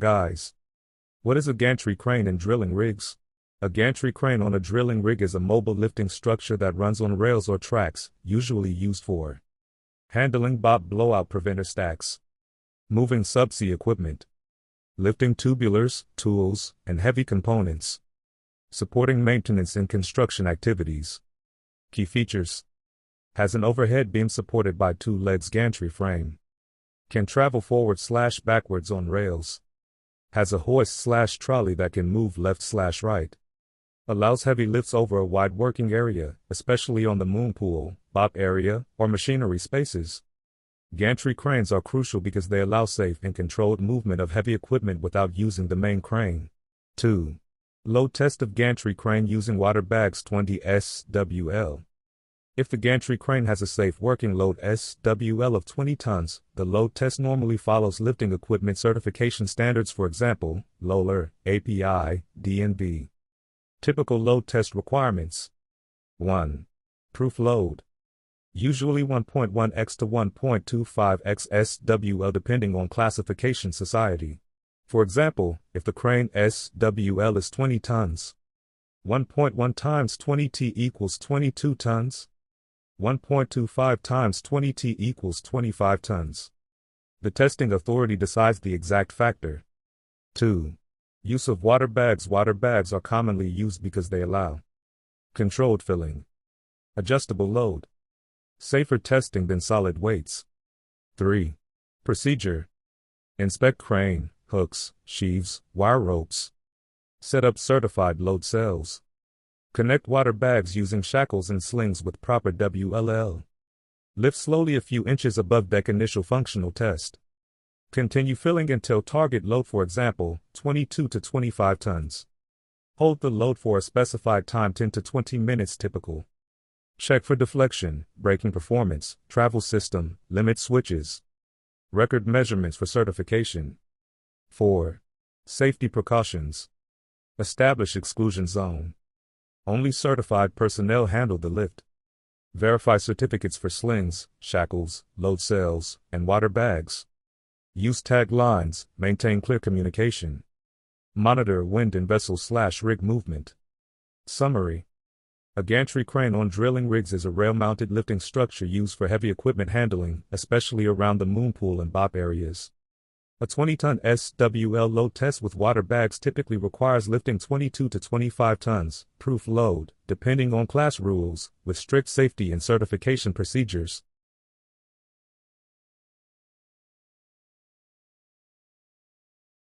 guys. What is a gantry crane in drilling rigs? A gantry crane on a drilling rig is a mobile lifting structure that runs on rails or tracks, usually used for handling BOP blowout preventer stacks, moving subsea equipment, lifting tubulars, tools, and heavy components, supporting maintenance and construction activities. Key features: has an overhead beam supported by 2 legs gantry frame, can travel forward/backwards on rails, has a hoist/trolley that can move left/right, allows heavy lifts over a wide working area, especially on the moonpool, BOP area, or machinery spaces. Gantry cranes are crucial because they allow safe and controlled movement of heavy equipment without using the main crane. 2. Load test of gantry crane using water bags 20 SWL. If the gantry crane has a safe working load SWL of 20 tons, the load test normally follows lifting equipment certification standards, for example, LOLER, API, DNV. Typical load test requirements. 1. Proof load. Usually 1.1x to 1.25x SWL depending on classification society. For example, if the crane SWL is 20 tons, 1.1 times 20t equals 22 tons. 1.25 times 20t equals 25 tons. The testing authority decides the exact factor. 2. Use of water bags. Water bags are commonly used because they allow controlled filling, adjustable load, safer testing than solid weights. 3. Procedure: inspect crane, hooks, sheaves, wire ropes. Set up certified load cells. Connect water bags using shackles and slings with proper WLL. Lift slowly a few inches above deck. Initial functional test. Continue filling until target load, for example, 22 to 25 tons. Hold the load for a specified time, 10 to 20 minutes typical. Check for deflection, braking performance, travel system, limit switches. Record measurements for certification. 4. Safety precautions. Establish exclusion zone. Only certified personnel handle the lift. Verify certificates for slings, shackles, load cells, and water bags. Use tag lines, maintain clear communication. Monitor wind and vessel/rig movement. Summary: a gantry crane on drilling rigs is a rail-mounted lifting structure used for heavy equipment handling, especially around the moonpool and BOP areas. A 20-ton SWL load test with water bags typically requires lifting 22 to 25 tons, proof load, depending on class rules, with strict safety and certification procedures.